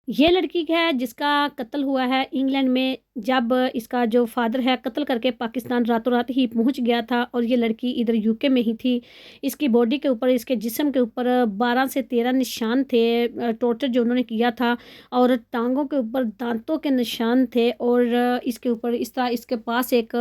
ये लड़की है जिसका कत्ल हुआ है इंग्लैंड में, जब इसका जो फ़ादर है कत्ल करके पाकिस्तान रातों रात ही पहुंच गया था और ये लड़की इधर यूके में ही थी। इसकी बॉडी के ऊपर, इसके जिस्म के ऊपर 12 से 13 निशान थे, टॉर्चर जो उन्होंने किया था, और टांगों के ऊपर दांतों के निशान थे। और इसके ऊपर इस तरह इसके पास एक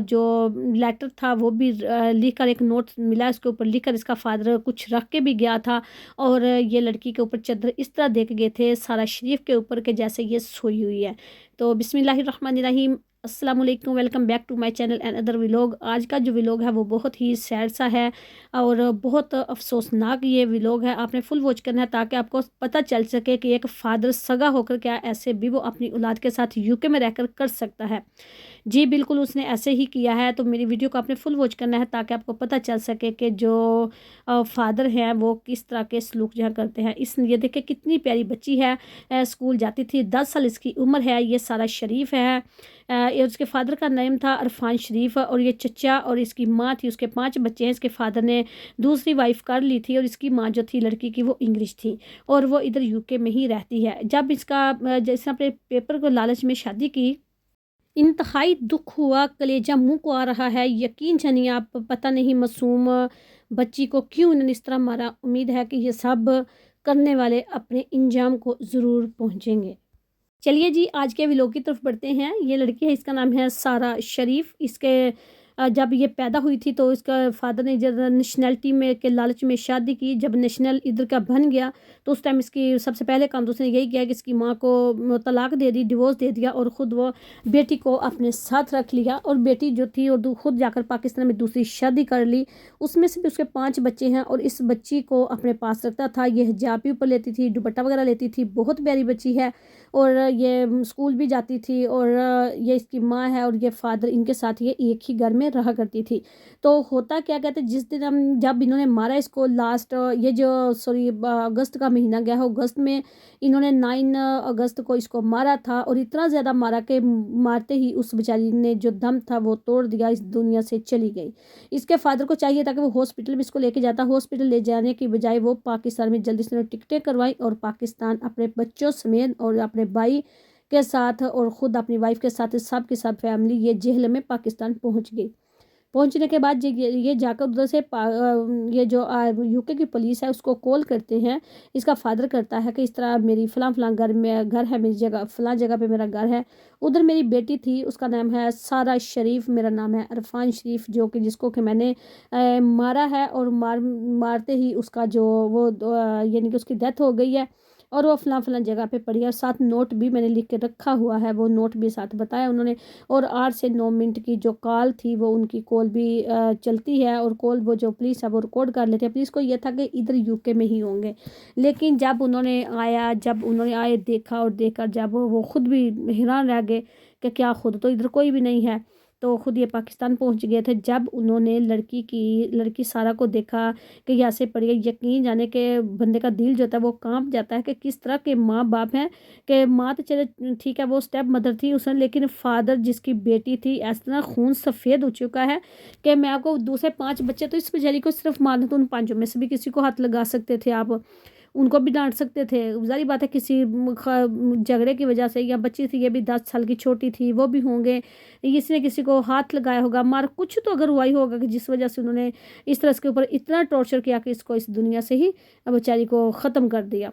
जो लेटर था वो भी लिख कर, एक नोट मिला उसके ऊपर लिख कर इसका फ़ादर कुछ रख के भी गया था। और ये लड़की के ऊपर चादर इस तरह देख गए थे सारा शरीफ के ऊपर के जैसे ये सोई हुई है। तो बिस्मिल्लाहिर्रहमानिर्रहीम, अस्सलाम वालेकुम, welcome back to my channel and other vlog. आज का जो व्लॉग है वो बहुत ही सैड सा है और बहुत अफसोसनाक ये व्लॉग है। आपने फुल वॉच करना है ताकि आपको पता चल सके कि एक फ़ादर सगा होकर क्या ऐसे भी वो अपनी औलाद के साथ यूके में रहकर कर सकता है। जी बिल्कुल, उसने ऐसे ही किया है। तो मेरी वीडियो को आपने फुल वॉच करना है ताकि आपको पता चल सके कि जो फादर हैं वो किस तरह के सलूक जहाँ करते हैं। इस ये देखिए कितनी प्यारी बच्ची है, स्कूल जाती थी, 10 साल इसकी उम्र है। ये सारा शरीफ है, ये उसके फादर का नेम था अरफान शरीफ, और ये चचा और इसकी माँ थी, उसके 5 बच्चे हैं। इसके फादर ने दूसरी वाइफ कर ली थी और इसकी माँ जो थी लड़की की वो इंग्लिश थी और वो इधर यूके में ही रहती है। जब इसका जैसे अपने पेपर को लालच में शादी की, इंतहाई दुख हुआ, कलेजा मुंह को आ रहा है। यकीन जानिए आप, पता नहीं मासूम बच्ची को क्यों इन्होंने इस तरह मारा। उम्मीद है कि ये सब करने वाले अपने इंजाम को ज़रूर पहुंचेंगे। चलिए जी, आज के व्लॉग की तरफ बढ़ते हैं। ये लड़की है, इसका नाम है सारा शरीफ। इसके जब ये पैदा हुई थी तो इसका फादर ने जब नेशनैलिटी में के लालच में शादी की, जब नेशनल इधर का बन गया तो उस टाइम इसकी सबसे पहले काम तो उसने यही किया कि इसकी माँ को तलाक दे दी, डिवोर्स दे दिया, और ख़ुद वो बेटी को अपने साथ रख लिया। और बेटी जो थी और खुद जाकर पाकिस्तान में दूसरी शादी कर ली। उसमें से भी उसके 5 बच्चे हैं और इस बच्ची को अपने पास रखता था। ये हिजाब भी ऊपर लेती थी, दुपट्टा वगैरह लेती थी, बहुत प्यारी बच्ची है। और ये स्कूल भी जाती थी। और ये इसकी माँ है और ये फादर, इनके साथ ये एक ही घर में रहा करती थी। तो होता क्या कहते, जिस दिन हम जब इन्होंने मारा इसको लास्ट, ये जो सॉरी अगस्त का महीना गया है, अगस्त में इन्होंने 9 अगस्त को इसको मारा था। और इतना ज़्यादा मारा कि मारते ही उस बेचारी ने जो दम था वो तोड़ दिया, इस दुनिया से चली गई। इसके फादर को चाहिए था कि वो हॉस्पिटल में इसको लेके जाता, हॉस्पिटल ले जाने की बजाय वो पाकिस्तान में जल्दी से टिकटें करवाई और पाकिस्तान अपने बच्चों समेत और अपने भाई के साथ और ख़ुद अपनी वाइफ के साथ, सब के साथ फैमिली ये जेल में पाकिस्तान पहुंच गई। पहुंचने के बाद ये जाकर उधर से ये जो यूके की पुलिस है उसको कॉल करते हैं। इसका फादर करता है कि इस तरह मेरी फ़लाँ फ़लाँ घर है, मेरी जगह फ़लाँ जगह पे मेरा घर है, उधर मेरी बेटी थी, उसका नाम है सारा शरीफ, मेरा नाम है अरफान शरीफ, जो कि जिसको कि मैंने मारा है। और मारते ही उसका जो वो यानी कि उसकी डेथ हो गई है और वो फ़लाँ फ़लाँ जगह पे पड़ी है। और साथ नोट भी मैंने लिख के रखा हुआ है, वो नोट भी साथ बताया उन्होंने। और 8 से 9 मिनट की जो कॉल थी वो उनकी कॉल भी चलती है, और कॉल वो जो पुलिस है वो रिकॉर्ड कर लेते हैं। पुलिस को ये था कि इधर यूके में ही होंगे, लेकिन जब उन्होंने आए देखा, और देखकर जब वो खुद भी हैरान रह गए कि क्या खुद तो इधर कोई भी नहीं है, तो खुद ये पाकिस्तान पहुंच गए थे। जब उन्होंने लड़की सारा को देखा कि ये ऐसे पड़ी है, यकीन जाने के बंदे का दिल जो होता है वो कांप जाता है कि किस तरह के माँ बाप हैं। कि माँ तो चले ठीक है, वो स्टेप मदर थी उसने, लेकिन फादर जिसकी बेटी थी, इस तरह खून सफ़ेद हो चुका है कि मैं आपको दूसरे 5 बच्चे, तो इस बेचारी को सिर्फ मारना, तो उन 5 में से भी किसी को हाथ लगा सकते थे आप, उनको भी डांट सकते थे। ज़ाहिर बात है किसी झगड़े की वजह से, या बच्ची थी ये भी 10 साल की छोटी थी, वो भी होंगे, किसी ने किसी को हाथ लगाया होगा, मार कुछ तो अगर हुआ ही होगा कि जिस वजह से उन्होंने इस तरह इसके ऊपर इतना टॉर्चर किया कि इसको इस दुनिया से ही बेचारी को ख़त्म कर दिया,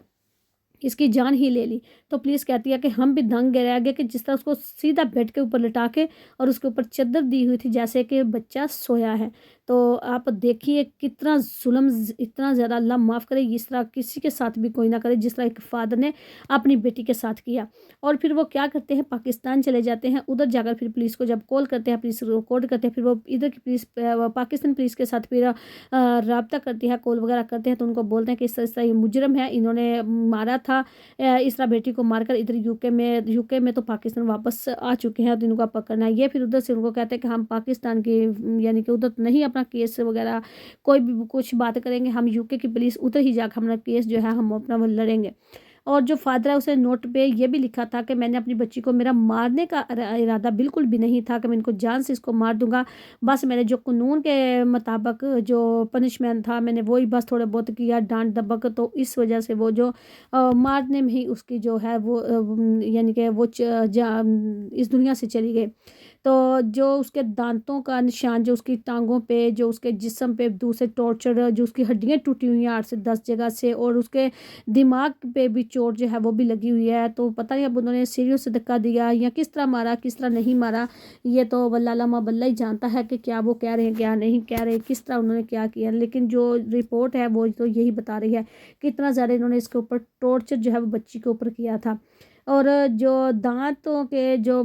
इसकी जान ही ले ली। तो पुलिस कहती है कि हम भी दंग रह गए कि जिस तरह उसको सीधा बेड के ऊपर लिटा के और उसके ऊपर चादर दी हुई थी जैसे कि बच्चा सोया है। तो आप देखिए कितना जुल्म, इतना ज़्यादा, अल्लाह माफ़ करे, इस तरह किसी के साथ भी कोई ना करे जिस तरह एक फ़ादर ने अपनी बेटी के साथ किया। और फिर वो क्या करते हैं, पाकिस्तान चले जाते हैं। उधर जाकर फिर पुलिस को जब कॉल करते हैं, पुलिस रिकॉर्ड करते हैं, फिर वो इधर की पुलिस पाकिस्तान पुलिस के साथ फिर रब्ता करती है, कॉल वगैरह करते हैं। तो उनको बोलते हैं कि इस तरह ये मुजरम है, इन्होंने मारा था, इस तरह बेटी को मारकर इधर यूके में तो पाकिस्तान वापस आ चुके हैं, तो इनको पकड़ना है। ये फिर उधर से उनको कहते हैं कि हम पाकिस्तान की यानी कि उधर नहीं अपना केस वगैरह कोई भी कुछ बात करेंगे, हम यूके की पुलिस उधर ही जाकर हमारा केस जो है हम अपना वो लड़ेंगे। और जो फादर है उसने नोट पे ये भी लिखा था कि मैंने अपनी बच्ची को, मेरा मारने का इरादा बिल्कुल भी नहीं था कि मैं इनको जान से इसको मार दूंगा, बस मैंने जो कानून के मुताबिक जो पनिशमेंट था मैंने वही बस थोड़ा बहुत किया, डांट दबक, तो इस वजह से वो जो मारने में ही उसकी जो है वो यानी कि वो इस दुनिया से चली गई। तो जो उसके दांतों का निशान, जो उसकी टांगों पे, जो उसके जिस्म पे दूसरे टॉर्चर, जो उसकी हड्डियां टूटी हुई हैं 8 से 10 जगह से, और उसके दिमाग पे भी चोट जो है वो भी लगी हुई है। तो पता नहीं अब उन्होंने सीढ़ियों से धक्का दिया या किस तरह मारा, किस तरह नहीं मारा, ये तो वल्लाह लमा बल्ला ही जानता है कि क्या वो कह रहे हैं क्या नहीं कह रहे, किस तरह उन्होंने क्या किया। लेकिन जो रिपोर्ट है वो तो यही बता रही है कि इतना ज़्यादा इन्होंने इसके ऊपर टॉर्चर जो है वो बच्ची के ऊपर किया था। और जो दांतों के जो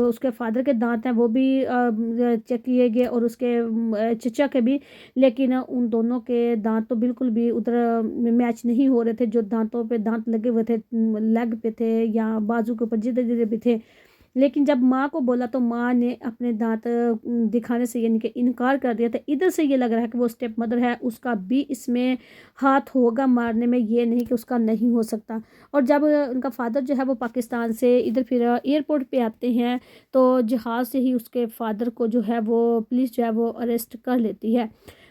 उसके फादर के दांत हैं वो भी चेक किए गए, और उसके चचा के भी, लेकिन उन दोनों के दांत तो बिल्कुल भी उधर मैच नहीं हो रहे थे। जो दांतों पे दांत लगे हुए थे, लेग पे थे या बाजू के ऊपर, जिधर जिधर भी थे। लेकिन जब माँ को बोला तो माँ ने अपने दांत दिखाने से यानी कि इनकार कर दिया था। इधर से ये लग रहा है कि वो स्टेप मदर है, उसका भी इसमें हाथ होगा मारने में, ये नहीं कि उसका नहीं हो सकता। और जब उनका फादर जो है वो पाकिस्तान से इधर फिर एयरपोर्ट पे आते हैं, तो जहाज़ से ही उसके फादर को जो है वो पुलिस जो है वो अरेस्ट कर लेती है।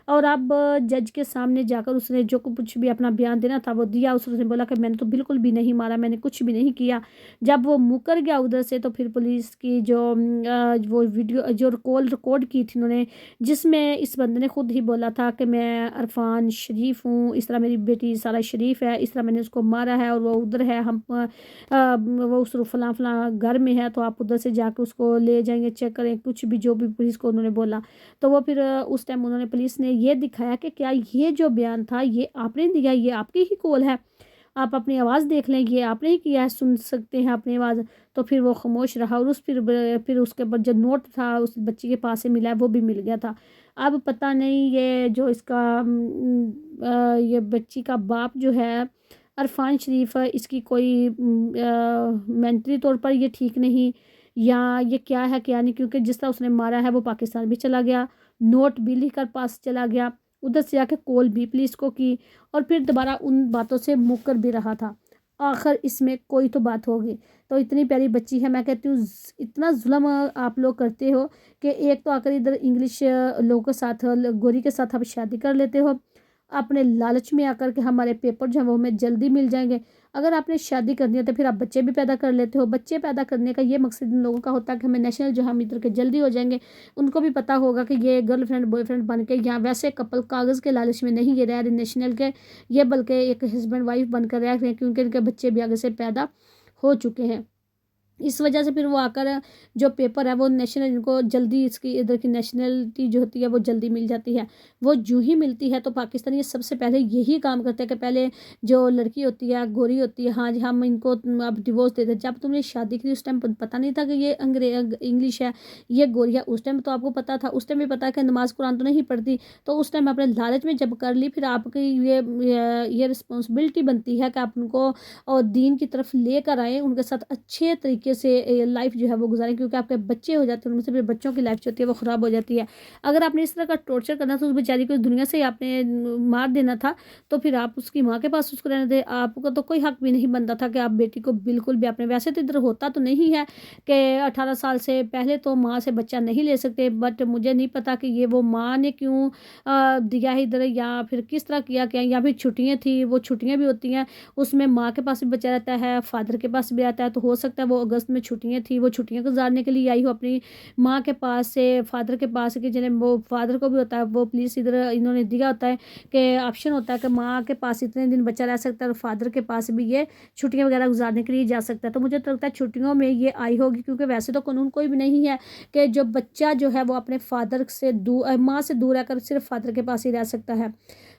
और अब जज के सामने जाकर उसने जो कुछ भी अपना बयान देना था वो दिया। उसने बोला कि मैंने तो बिल्कुल भी नहीं मारा, मैंने कुछ भी नहीं किया। जब वो मुकर गया उधर से, तो फिर पुलिस की जो वो वीडियो जो कॉल रिकॉर्ड की थी उन्होंने, जिसमें इस बंदे ने खुद ही बोला था कि मैं अरफान शरीफ हूँ, इस तरह मेरी बेटी सारा शरीफ है, इस तरह मैंने उसको मारा है और वो उधर है, हम वो उस फलां फलां घर में है, तो आप उधर से जाके उसको ले जाएंगे, चेक करें, कुछ भी जो भी पुलिस को उन्होंने बोला। तो वो फिर उस टाइम उन्होंने पुलिस ने ये दिखाया कि क्या ये जो बयान था ये आपने दिया, ये आपकी ही कॉल है, आप अपनी आवाज़ देख लें, ये आपने ही किया है, सुन सकते हैं अपनी आवाज़। तो फिर वो खामोश रहा, और फिर उसके बाद जो नोट था उस बच्ची के पास से मिला है वो भी मिल गया था। अब पता नहीं ये जो इसका ये बच्ची का बाप जो है अरफान शरीफ है, इसकी कोई मेंटली तौर पर ये ठीक नहीं, या ये क्या है क्या नहीं, क्योंकि जिस तरह उसने मारा है वो पाकिस्तान भी चला गया, नोट भी लिख कर पास चला गया, उधर से जाके कॉल भी पुलिस को की, और फिर दोबारा उन बातों से मुकर भी रहा था। आखिर इसमें कोई तो बात होगी। तो इतनी प्यारी बच्ची है, मैं कहती हूँ इतना जुल्म आप लोग करते हो कि एक तो आकर इधर इंग्लिश लोगों के साथ, गोरी के साथ आप शादी कर लेते हो अपने लालच में आकर के, हमारे पेपर जो है वो हमें जल्दी मिल जाएंगे। अगर आपने शादी करनी है तो फिर आप बच्चे भी पैदा कर लेते हो। बच्चे पैदा करने का ये मकसद इन लोगों का होता है कि हमें नेशनल जो हम इधर के जल्दी हो जाएंगे। उनको भी पता होगा कि ये गर्लफ्रेंड बॉयफ्रेंड बन के, या वैसे कपल कागज़ के लालच में नहीं ये रह रहे नेशनल के, ये बल्कि एक हस्बैंड वाइफ बनकर रह रहे हैं, क्योंकि इनके बच्चे भी आगे से पैदा हो चुके हैं। इस वजह से फिर वो आकर जो पेपर है वो नेशनल, इनको जल्दी इसकी इधर की नेशनलिटी जो होती है वो जल्दी मिल जाती है। वो जूँ ही मिलती है तो पाकिस्तान ये सबसे पहले यही काम करते हैं कि पहले जो लड़की होती है गोरी होती है, हाँ जी हम इनको अब डिवोर्स देते। जब तुमने शादी की उस टाइम पता नहीं था कि ये अंग्रेज इंग्लिश है, ये गोरी है, उस टाइम तो आपको पता था, उस टाइम भी पता है कि नमाज कुरान तो नहीं पढ़ती, तो उस टाइम अपने लालच में जब कर ली, फिर आपकी ये रिस्पॉन्सिबिलिटी बनती है कि आप उनको और दीन की तरफ लेकर आए, उनके साथ अच्छे तरीके से लाइफ जो है वो गुजारें, क्योंकि आपके बच्चे हो जाते हैं, उनमें से फिर बच्चों की लाइफ जो होती है वो ख़राब हो जाती है। अगर आपने इस तरह का टॉर्चर करना था उस बेचारी को, इस दुनिया से ही आपने मार देना था, तो फिर आप उसकी माँ के पास उसको रहने दें। आपको तो कोई हक भी नहीं बनता था कि आप बेटी को बिल्कुल भी, आपने वैसे तो इधर होता तो नहीं है कि 18 साल से पहले तो माँ से बच्चा नहीं ले सकते, बट मुझे नहीं पता कि ये वो माँ ने क्यों दिया है इधर, या फिर किस तरह किया क्या, या फिर छुट्टियाँ थी, वो छुट्टियाँ भी होती हैं उसमें माँ के पास भी बच्चा रहता है, फादर के पास भी आता है, तो हो सकता है वो अगस्त में छुट्टियाँ थी, वो छुट्टियाँ गुजारने के लिए आई हो अपनी माँ के पास से फादर के पास, कि जिन्हें वो फादर को भी होता है, वो पुलिस इधर इन्होंने दिया होता है कि ऑप्शन होता है कि माँ के पास इतने दिन बच्चा रह सकता है और फादर के पास भी ये छुट्टियाँ वगैरह गुजारने के लिए जा सकता है। तो मुझे तो लगता है छुट्टियों में ये आई होगी, क्योंकि वैसे तो कानून कोई भी नहीं है कि जो बच्चा जो है वो अपने फादर से दूर, माँ से दूर रहकर सिर्फ फादर के पास ही रह सकता है।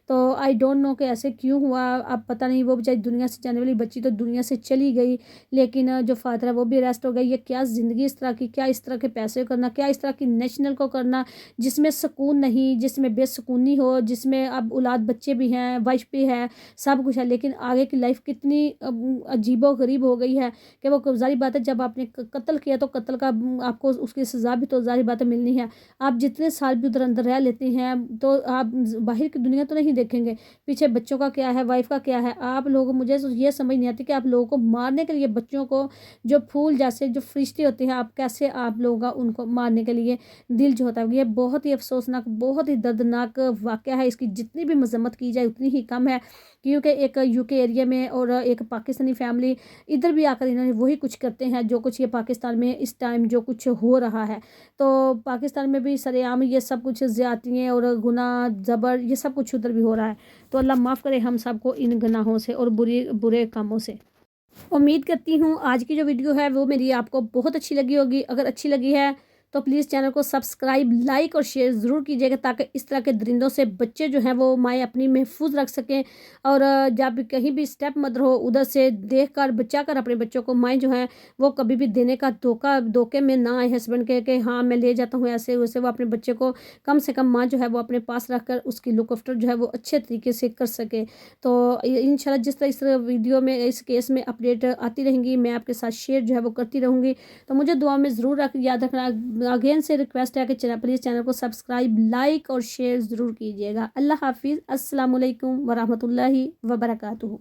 तो आई डोंट नो कि ऐसे क्यों हुआ, अब पता नहीं। वो बेचारी दुनिया से जाने वाली बच्ची तो दुनिया से चली गई, लेकिन जो फादर है वो भी अरेस्ट हो गई। ये क्या ज़िंदगी इस तरह की, क्या इस तरह के पैसे करना, क्या इस तरह की नेशनल को करना जिसमें सुकून नहीं, जिसमें बेसुकूनी हो, जिसमें अब औलाद बच्चे भी हैं, वाइफ भी है, सब कुछ है, लेकिन आगे की लाइफ कितनी अजीबो गरीब हो गई है कि वो जारी बात है जब आपने कत्ल किया तो कत्ल का आपको उसकी सज़ा भी तो जारी बात है मिलनी है। आप जितने साल भी उधर अंदर रह लेते हैं तो आप बाहर की दुनिया तो नहीं नहीं देखेंगे, पीछे बच्चों का क्या है, वाइफ का क्या है। आप लोग, मुझे ये समझ नहीं आती कि आप लोगों को मारने के लिए बच्चों को, जो फूल जैसे जो फरिश्ते होते हैं, आप कैसे आप लोगों का उनको मारने के लिए दिल जो होता है। ये बहुत ही अफसोसनाक, बहुत ही दर्दनाक वाक़या है। इसकी जितनी भी मज़म्मत की जाए उतनी ही कम है, क्योंकि एक यूके एरिया में और एक पाकिस्तानी फैमिली इधर भी आकर इन्होंने वही कुछ करते हैं जो कुछ ये पाकिस्तान में इस टाइम जो कुछ हो रहा है। तो पाकिस्तान में भी सरेआम ये सब कुछ ज़्यादतियाँ और गुनाह ज़बर ये सब कुछ उधर भी हो रहा है। तो अल्लाह माफ़ करे हम सबको इन गुनाहों से और बुरे कामों से। उम्मीद करती हूँ आज की जो वीडियो है वो मेरी आपको बहुत अच्छी लगी होगी। अगर अच्छी लगी है तो प्लीज़ चैनल को सब्सक्राइब, लाइक और शेयर ज़रूर कीजिएगा, ताकि इस तरह के दरिंदों से बच्चे जो हैं वो माएँ अपनी महफूज रख सकें। और जब कहीं भी स्टेप मदर हो उधर से देख कर बचा कर अपने बच्चों को माएँ जो हैं वो कभी भी देने का धोखे में ना आए हस्बैंड के, कि हाँ मैं ले जाता हूँ ऐसे वैसे। वो अपने बच्चे को कम से कम माँ जो है वो अपने पास रख कर उसकी लुक आफ्टर जो है वो अच्छे तरीके से कर सके। तो इंशाल्लाह जिस तरह इस वीडियो में इस केस में अपडेट आती रहेंगी, मैं आपके साथ शेयर जो है वो करती रहूँगी। तो मुझे दुआ में ज़रूर याद रखना। अगेन से रिक्वेस्ट है कि प्लीज़ चैनल को सब्सक्राइब, लाइक और शेयर ज़रूर कीजिएगा। अल्लाह हाफिज़। अस्सलाम वालेकुम व रहमतुल्लाहि व बरकातुहू।